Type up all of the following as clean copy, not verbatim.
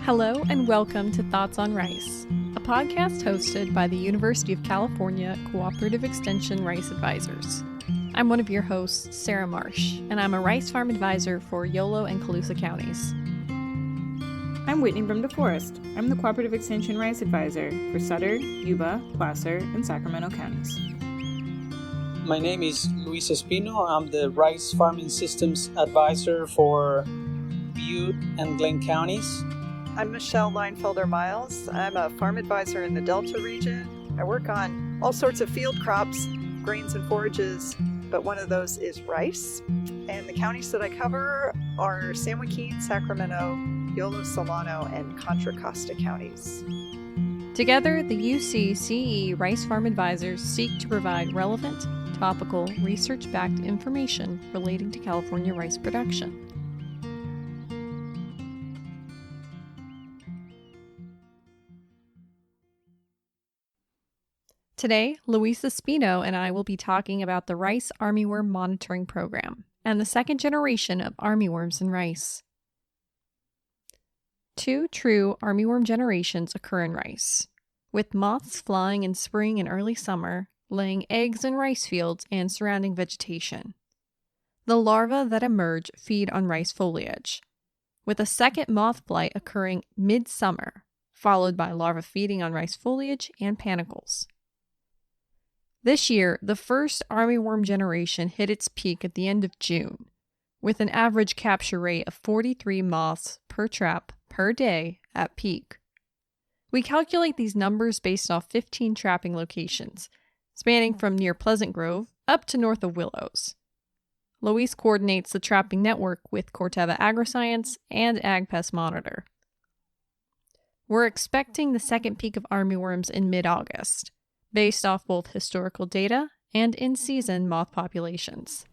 Hello and welcome to Thoughts on Rice, a podcast hosted by the University of California Cooperative Extension Rice Advisors. I'm one of your hosts, Sarah Marsh, and I'm a Rice Farm Advisor for Yolo and Colusa counties. I'm Whitney from DeForest. I'm the Cooperative Extension Rice Advisor for Sutter, Yuba, Placer, and Sacramento counties. My name is Luis Espino. I'm the Rice Farming Systems Advisor for Butte and Glenn counties. I'm Michelle Leinfelder-Miles. I'm a farm advisor in the Delta region. I work on all sorts of field crops, grains and forages, but one of those is rice. And the counties that I cover are San Joaquin, Sacramento, Yolo, Solano, and Contra Costa counties. Together, the UCCE Rice Farm Advisors seek to provide relevant, topical, research-backed information relating to California rice production. Today, Luis Espino and I will be talking about the Rice Armyworm Monitoring Program and the second generation of armyworms in rice. Two true armyworm generations occur in rice, with moths flying in spring and early summer, laying eggs in rice fields and surrounding vegetation. The larvae that emerge feed on rice foliage, with a second moth flight occurring mid-summer, followed by larvae feeding on rice foliage and panicles. This year, the first armyworm generation hit its peak at the end of June, with an average capture rate of 43 moths per trap per day at peak. We calculate these numbers based off 15 trapping locations, spanning from near Pleasant Grove up to north of Willows. Luis coordinates the trapping network with Corteva AgriScience and Ag Pest Monitor. We're expecting the second peak of armyworms in mid-August, based off both historical data and in-season moth populations.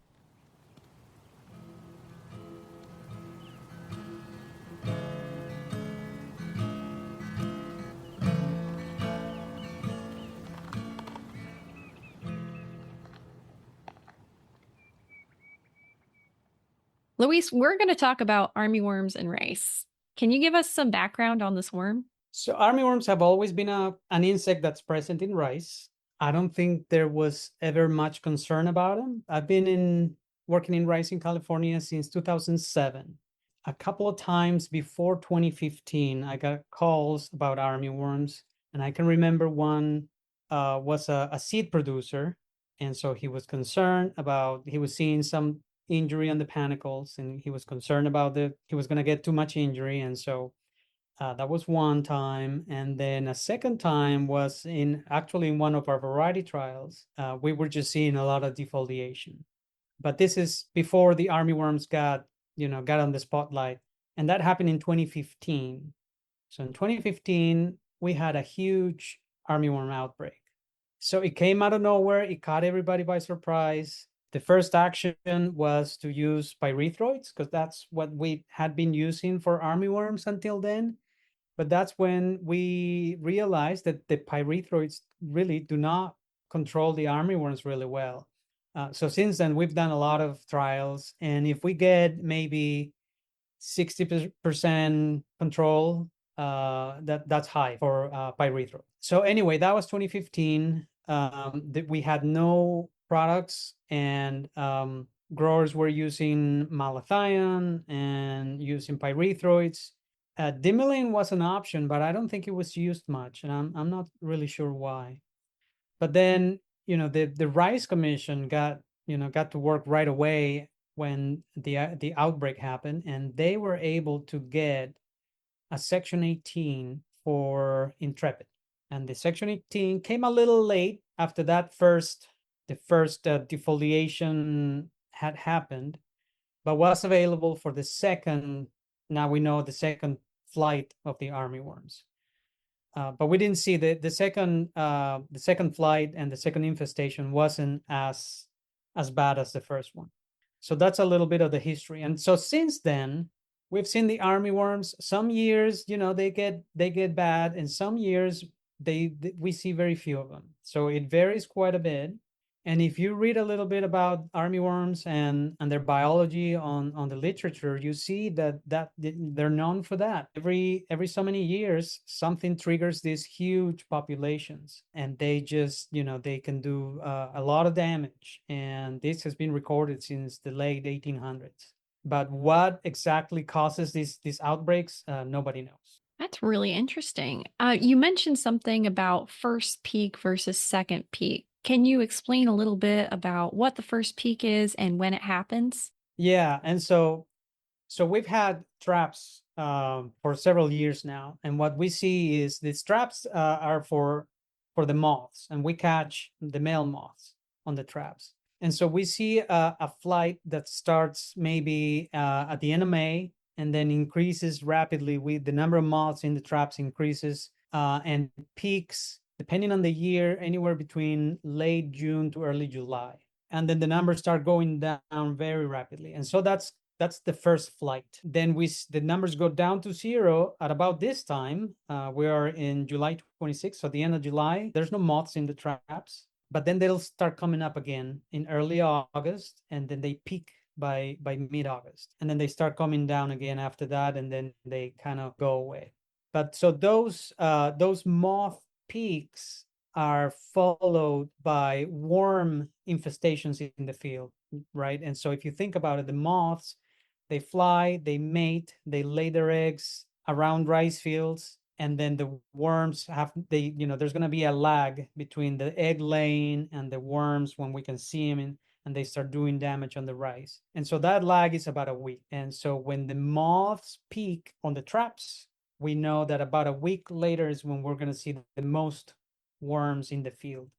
Luis, we're going to talk about armyworms and rice. Can you give us some background on this worm? So armyworms have always been an insect that's present in rice. I don't think there was ever much concern about them. I've been working in rice in California since 2007. A couple of times before 2015, I got calls about armyworms, and I can remember one was a seed producer, and so he was concerned about, he was seeing some injury on the panicles, and he was concerned about he was going to get too much injury, and so that was one time. And then a second time was actually in one of our variety trials. We were just seeing a lot of defoliation. But this is before the armyworms got on the spotlight. And that happened in 2015. So in 2015, we had a huge armyworm outbreak. So it came out of nowhere. It caught everybody by surprise. The first action was to use pyrethroids, because that's what we had been using for armyworms until then. But that's when we realized that the pyrethroids really do not control the armyworms really well. So since then, we've done a lot of trials. And if we get maybe 60% control, that's high for pyrethroid. So anyway, that was 2015. We had no products, and growers were using malathion and using pyrethroids. Dimelin was an option, but I don't think it was used much, and I'm not really sure why. But then, the Rice Commission got to work right away when the outbreak happened, and they were able to get a Section 18 for Intrepid. And the Section 18 came a little late after the first defoliation had happened, but was available for the second. Now we know the second flight of the armyworms, but we didn't see the second flight, and the second infestation wasn't as bad as the first one. So that's a little bit of the history. And so since then, we've seen the armyworms. Some years, they get bad, and some years we see very few of them. So it varies quite a bit. And if you read a little bit about armyworms and their biology on the literature, you see that they're known for that. Every so many years, something triggers these huge populations, and they just, they can do a lot of damage. And this has been recorded since the late 1800s. But what exactly causes these outbreaks, nobody knows. That's really interesting. You mentioned something about first peak versus second peak. Can you explain a little bit about what the first peak is and when it happens? Yeah, and so we've had traps for several years now, and what we see is these traps are for the moths, and we catch the male moths on the traps. And so we see a flight that starts maybe at the end of May, and then increases rapidly with the number of moths in the traps increases and peaks, depending on the year, anywhere between late June to early July. And then the numbers start going down very rapidly. And so that's the first flight. Then the numbers go down to zero at about this time. We are in July 26th, so at the end of July, there's no moths in the traps. But then they'll start coming up again in early August, and then they peak by mid-August. And then they start coming down again after that, and then they kind of go away. But so those moth peaks are followed by worm infestations in the field, right? And so if you think about it, the moths, they fly, they mate, they lay their eggs around rice fields, and then the worms there's going to be a lag between the egg laying and the worms when we can see them, and they start doing damage on the rice. And so that lag is about a week. And so when the moths peak on the traps, we know that about a week later is when we're going to see the most worms in the field.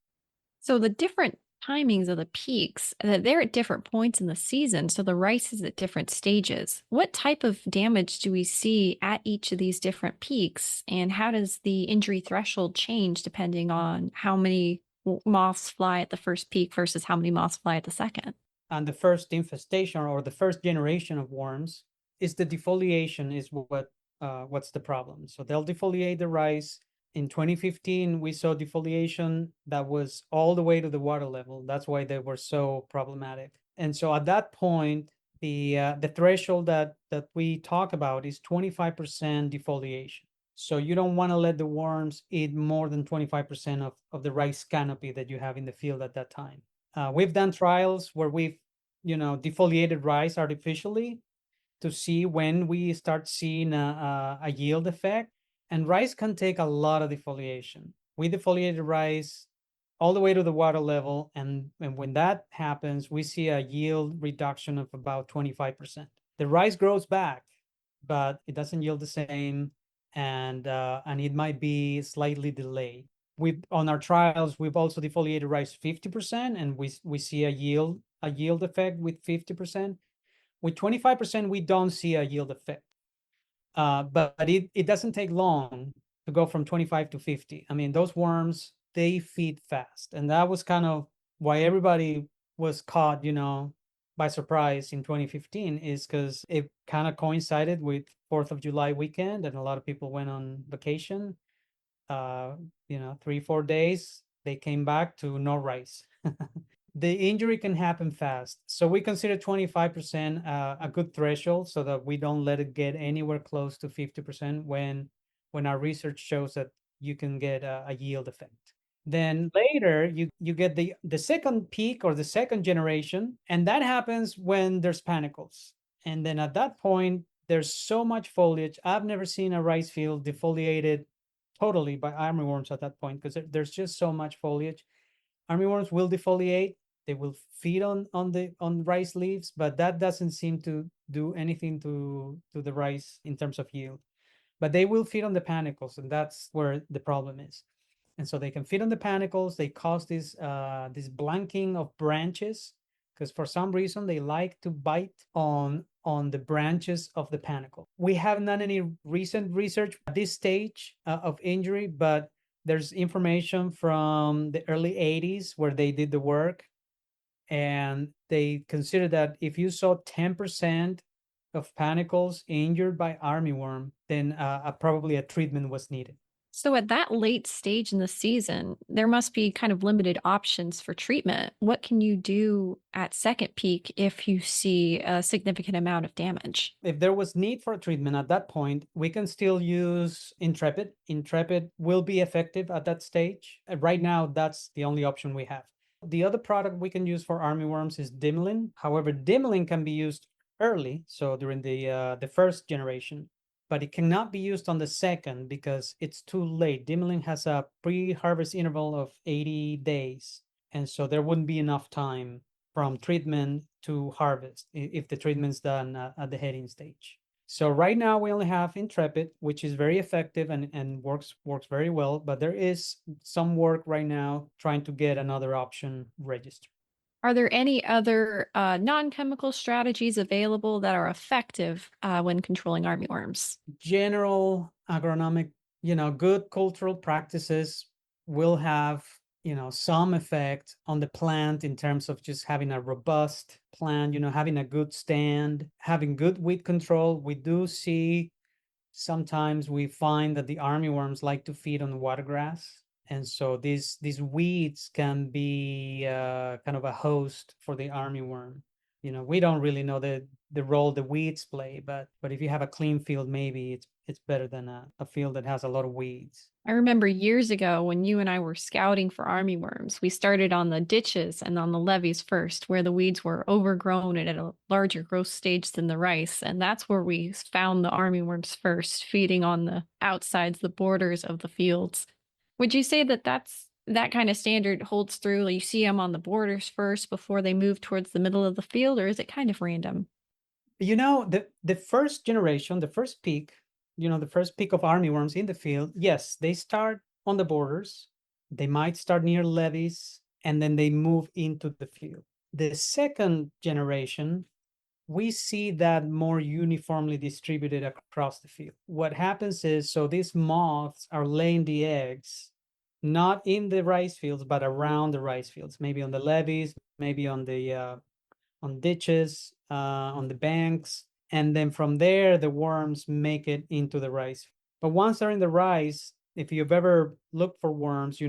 So the different timings of the peaks, they're at different points in the season, so the rice is at different stages. What type of damage do we see at each of these different peaks, and how does the injury threshold change depending on how many moths fly at the first peak versus how many moths fly at the second? And the first infestation or the first generation of worms is the defoliation is what's the problem. So they'll defoliate the rice. In 2015, we saw defoliation that was all the way to the water level. That's why they were so problematic. And so at that point, the threshold that we talk about is 25% defoliation. So you don't want to let the worms eat more than 25% of the rice canopy that you have in the field at that time. We've done trials where we've, defoliated rice artificially to see when we start seeing a yield effect. And rice can take a lot of defoliation. We defoliated rice all the way to the water level, and when that happens, we see a yield reduction of about 25%. The rice grows back, but it doesn't yield the same, and it might be slightly delayed. On our trials, we've also defoliated rice 50%, and we see a yield effect with 50%. With 25%, we don't see a yield effect. But it doesn't take long to go from 25 to 50. I mean, those worms, they feed fast. And that was kind of why everybody was caught, by surprise in 2015, is because it kind of coincided with 4th of July weekend, and a lot of people went on vacation. 3-4 days, they came back to no rice. The injury can happen fast. So we consider 25% a good threshold so that we don't let it get anywhere close to 50% when our research shows that you can get a yield effect. Then later you get the second peak or the second generation, and that happens when there's panicles. And then at that point, there's so much foliage. I've never seen a rice field defoliated totally by armyworms at that point, because there's just so much foliage. Armyworms will defoliate. They will feed on rice leaves, but that doesn't seem to do anything to the rice in terms of yield. But they will feed on the panicles, and that's where the problem is. And so they can feed on the panicles. They cause this blanking of branches, because for some reason they like to bite on the branches of the panicle. We haven't done any recent research at this stage of injury, but there's information from the early 80s where they did the work, and they consider that if you saw 10% of panicles injured by armyworm, then probably a treatment was needed. So, at that late stage in the season, there must be kind of limited options for treatment. What can you do at second peak if you see a significant amount of damage? If there was need for a treatment at that point, we can still use Intrepid. Intrepid will be effective at that stage. Right now, that's the only option we have. The other product we can use for armyworms is Dimilin. However, Dimilin can be used early, so during the first generation, but it cannot be used on the second because it's too late. Dimilin has a pre-harvest interval of 80 days, and so there wouldn't be enough time from treatment to harvest if the treatment's done at the heading stage. So right now we only have Intrepid, which is very effective and works very well, but there is some work right now trying to get another option registered. Are there any other non-chemical strategies available that are effective when controlling armyworms? General agronomic, good cultural practices will have, some effect on the plant in terms of just having a robust plant, having a good stand, having good weed control. We do see sometimes we find that the armyworms like to feed on watergrass. And so these weeds can be kind of a host for the armyworm. We don't really know the role the weeds play, but if you have a clean field, maybe it's better than a field that has a lot of weeds. I remember years ago when you and I were scouting for armyworms, we started on the ditches and on the levees first, where the weeds were overgrown and at a larger growth stage than the rice. And that's where we found the armyworms first, feeding on the outsides, the borders of the fields. Would you say that that kind of standard holds through? Like you see them on the borders first before they move towards the middle of the field, or is it kind of random? The first generation, the first peak, the first peak of armyworms in the field, yes, they start on the borders. They might start near levees, and then they move into the field. The second generation, we see that more uniformly distributed across the field. What happens is, so these moths are laying the eggs, not in the rice fields, but around the rice fields, maybe on the levees, maybe on ditches, on the banks. And then from there, the worms make it into the rice. But once they're in the rice, if you've ever looked for worms,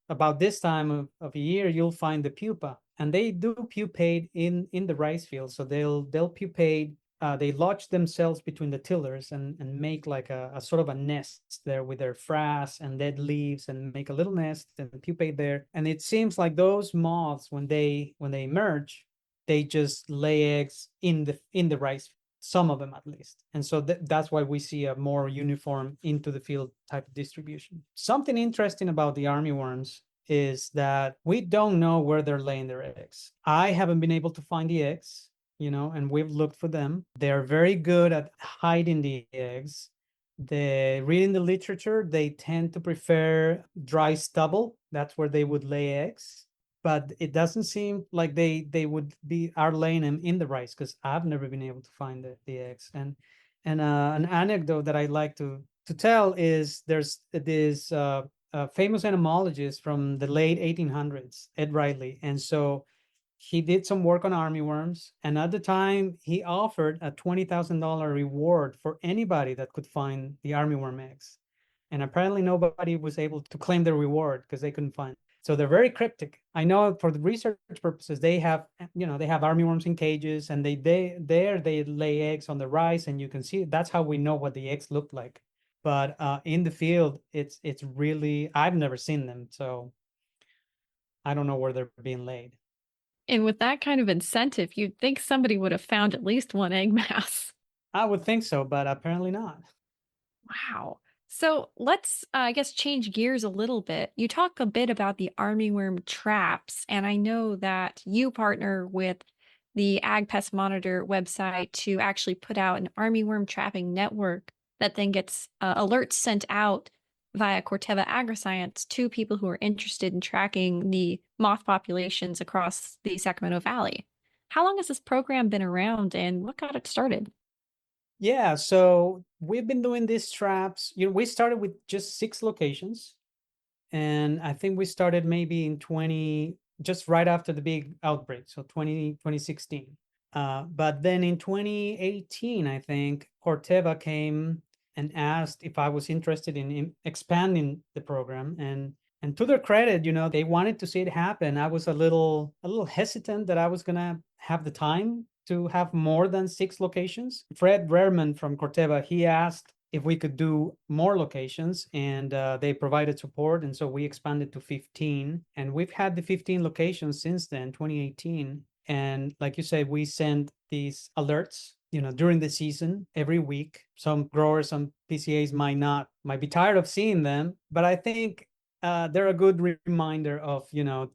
about this time of year, you'll find the pupa. And they do pupate in the rice field. So they'll pupate, they lodge themselves between the tillers and make like a sort of a nest there with their frass and dead leaves and make a little nest and pupate there. And it seems like those moths, when they emerge, they just lay eggs in the rice field, some of them at least. And so that's why we see a more uniform into the field type of distribution. Something interesting about the armyworms is that we don't know where they're laying their eggs. I haven't been able to find the eggs, and we've looked for them. They're very good at hiding the eggs. Reading the literature, they tend to prefer dry stubble. That's where they would lay eggs. But it doesn't seem like they are laying them in the rice, because I've never been able to find the eggs. And an anecdote that I like to tell is there's this famous entomologist from the late 1800s, Ed Riley, and so he did some work on armyworms, and at the time he offered a $20,000 reward for anybody that could find the armyworm eggs. And apparently nobody was able to claim the reward because they couldn't find it. So they're very cryptic. I know for the research purposes, they have armyworms in cages, and they lay eggs on the rice, and you can see that's how we know what the eggs look like. But in the field, it's really, I've never seen them, so I don't know where they're being laid. And with that kind of incentive, you'd think somebody would have found at least one egg mass. I would think so, but apparently not. Wow. So let's, I guess, change gears a little bit. You talk a bit about the armyworm traps, and I know that you partner with the Ag Pest Monitor website to actually put out an armyworm trapping network that then gets alerts sent out via Corteva AgriScience to people who are interested in tracking the moth populations across the Sacramento Valley. How long has this program been around, and what got it started? Yeah, so we've been doing these traps. We started with just 6 locations, and I think we started maybe in just right after the big outbreak, so 2016. But then in 2018, I think Corteva came and asked if I was interested in expanding the program. And to their credit, they wanted to see it happen. I was a little hesitant that I was gonna have the time to have more than 6 locations. Fred Rehrman from Corteva, he asked if we could do more locations, and they provided support, and so we expanded to 15, and we've had the 15 locations since then, 2018. And like you said, we send these alerts during the season every week. Some growers, some PCAs might be tired of seeing them, but I think they're a good reminder of,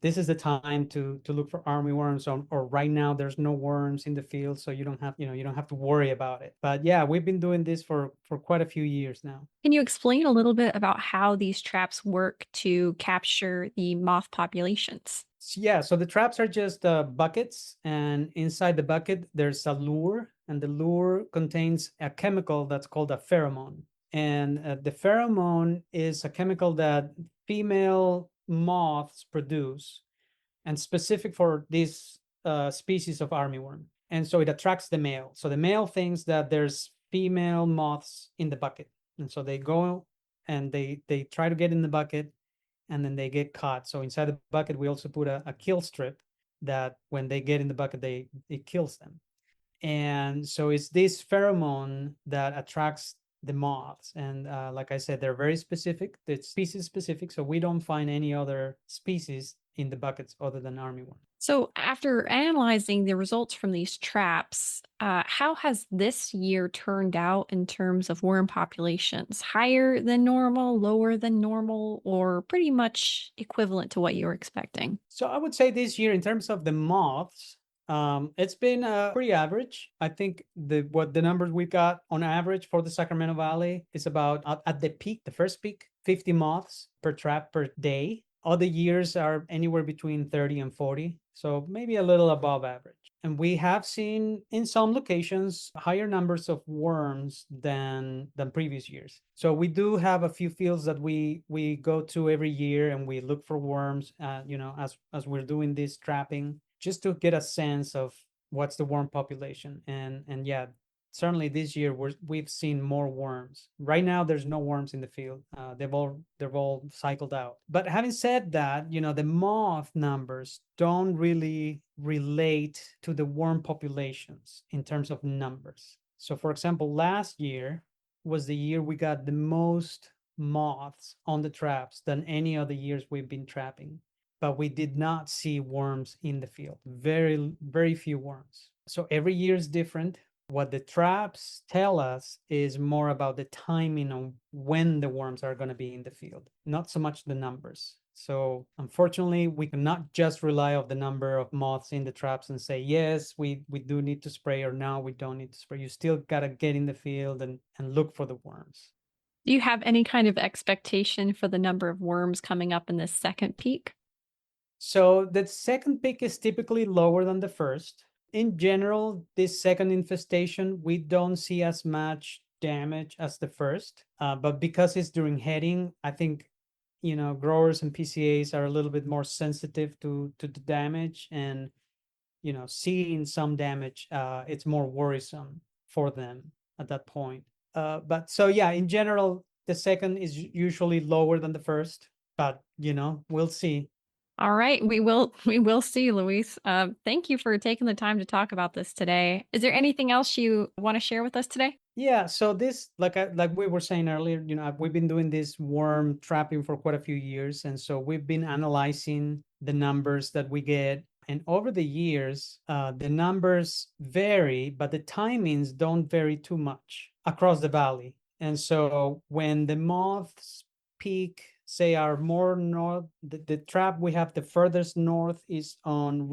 this is the time to look for armyworms, or right now there's no worms in the field, so you don't have to worry about it. But yeah, we've been doing this for quite a few years now. Can you explain a little bit about how these traps work to capture the moth populations? Yeah, so the traps are just buckets, and inside the bucket there's a lure, and the lure contains a chemical that's called a pheromone. And the pheromone is a chemical that female moths produce, and specific for this species of armyworm. And so it attracts the male. So the male thinks that there's female moths in the bucket, and so they go and they try to get in the bucket, and then they get caught. So inside the bucket, we also put a kill strip that when they get in the bucket, it kills them. And so it's this pheromone that attracts the moths. And like I said, they're very specific. It's species specific. So we don't find any other species in the buckets other than armyworm. So, after analyzing the results from these traps, how has this year turned out in terms of worm populations? Higher than normal, lower than normal, or pretty much equivalent to what you were expecting? So I would say this year, in terms of the moths, it's been pretty average. I think the numbers we got on average for the Sacramento Valley is about, at the peak, the first peak, 50 moths per trap per day. Other years are anywhere between 30 and 40, so maybe a little above average. And we have seen in some locations higher numbers of worms than previous years. So we do have a few fields that we go to every year, and we look for worms, as we're doing this trapping, just to get a sense of what's the worm population. And yeah, certainly this year we've seen more worms. Right now, there's no worms in the field. They've all cycled out. But having said that, the moth numbers don't really relate to the worm populations in terms of numbers. So for example, last year was the year we got the most moths on the traps than any other years we've been trapping. But we did not see worms in the field. Very, very few worms. So every year is different. What the traps tell us is more about the timing on when the worms are going to be in the field, not so much the numbers. So unfortunately, we cannot just rely on the number of moths in the traps and say, yes, we do need to spray, or no, we don't need to spray. You still got to get in the field and look for the worms. Do you have any kind of expectation for the number of worms coming up in this second peak? So the second peak is typically lower than the first. In general, this second infestation, we don't see as much damage as the first, but because it's during heading, I think, growers and PCAs are a little bit more sensitive to the damage, and, seeing some damage, it's more worrisome for them at that point. But so, yeah, in general, the second is usually lower than the first, but, we'll see. All right, we will see, Luis. Thank you for taking the time to talk about this today. Is there anything else you want to share with us today? Yeah, so this, like we were saying earlier, we've been doing this worm trapping for quite a few years, and so we've been analyzing the numbers that we get. And over the years, the numbers vary, but the timings don't vary too much across the valley. And so when the moths peak, say, are more north, the trap we have the furthest north is on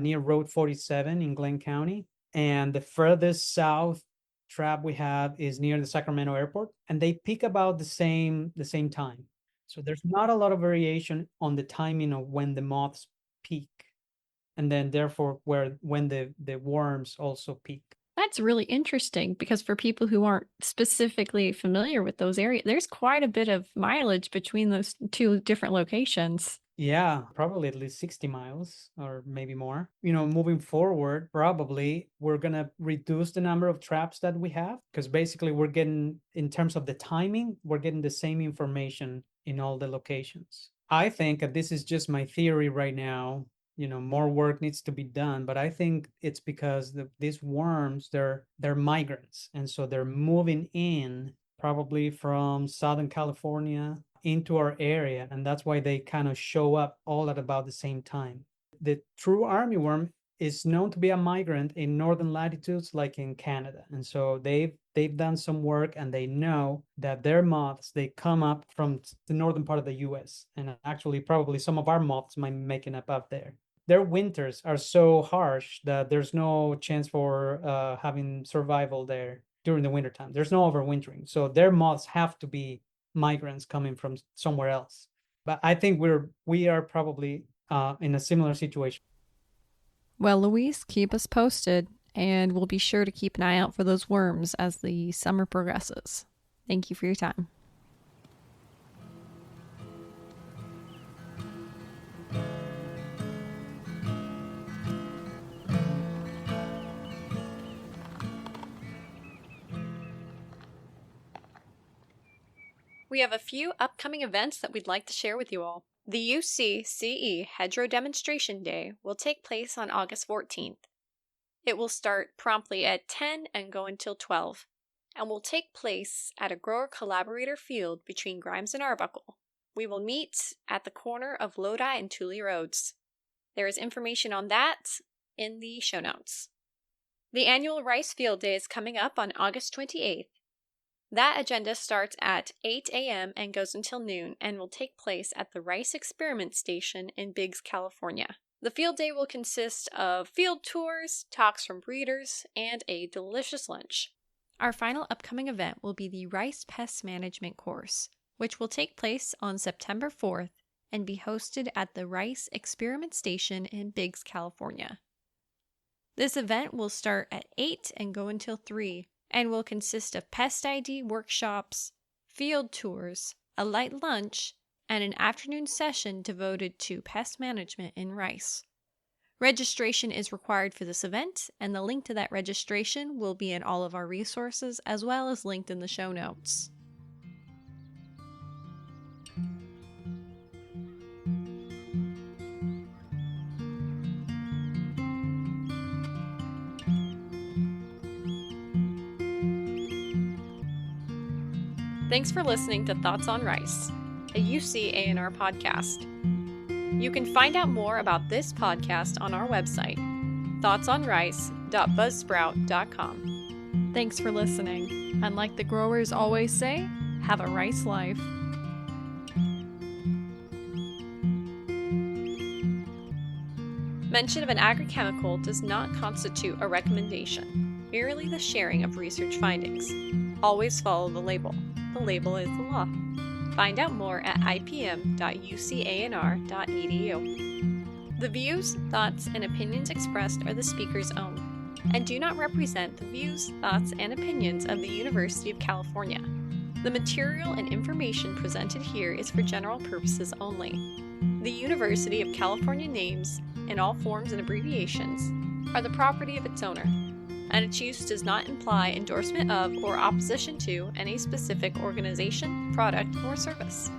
near Road 47 in Glenn County, and the furthest south trap we have is near the Sacramento airport, and they peak about the same time. So there's not a lot of variation on the timing of when the moths peak, and then therefore when the worms also peak. That's really interesting, because for people who aren't specifically familiar with those areas, there's quite a bit of mileage between those two different locations. Yeah, probably at least 60 miles or maybe more. Moving forward, probably we're going to reduce the number of traps that we have because basically we're getting, in terms of the timing, we're getting the same information in all the locations. I think, and this is just my theory right now, more work needs to be done, but I think it's because these worms, they're migrants. And so they're moving in probably from Southern California into our area, and that's why they kind of show up all at about the same time. The true armyworm is known to be a migrant in northern latitudes like in Canada, and so they've done some work, and they know that their moths, they come up from the northern part of the US, and actually probably some of our moths might be making up there. Their winters are so harsh that there's no chance for having survival there during the wintertime. There's no overwintering, so their moths have to be migrants coming from somewhere else. But I think we are probably in a similar situation. Well, Luis, keep us posted, and we'll be sure to keep an eye out for those worms as the summer progresses. Thank you for your time. We have a few upcoming events that we'd like to share with you all. The UCCE Hedgerow Demonstration Day will take place on August 14th. It will start promptly at 10 and go until 12, and will take place at a grower-collaborator field between Grimes and Arbuckle. We will meet at the corner of Lodi and Thule Roads. There is information on that in the show notes. The annual Rice Field Day is coming up on August 28th. That agenda starts at 8 a.m. and goes until noon and will take place at the Rice Experiment Station in Biggs, California. The field day will consist of field tours, talks from breeders, and a delicious lunch. Our final upcoming event will be the Rice Pest Management Course, which will take place on September 4th and be hosted at the Rice Experiment Station in Biggs, California. This event will start at 8 and go until 3. And will consist of pest ID workshops, field tours, a light lunch, and an afternoon session devoted to pest management in rice. Registration is required for this event, and the link to that registration will be in all of our resources as well as linked in the show notes. Thanks for listening to Thoughts on Rice, a UCANR podcast. You can find out more about this podcast on our website, thoughtsonrice.buzzsprout.com. Thanks for listening, and like the growers always say, have a rice life. Mention of an agrochemical does not constitute a recommendation, merely the sharing of research findings. Always follow the label. The label is the law. Find out more at ipm.ucanr.edu. The views, thoughts, and opinions expressed are the speaker's own, and do not represent the views, thoughts, and opinions of the University of California. The material and information presented here is for general purposes only. The University of California names, in all forms and abbreviations, are the property of its owner, and its use does not imply endorsement of or opposition to any specific organization, product, or service.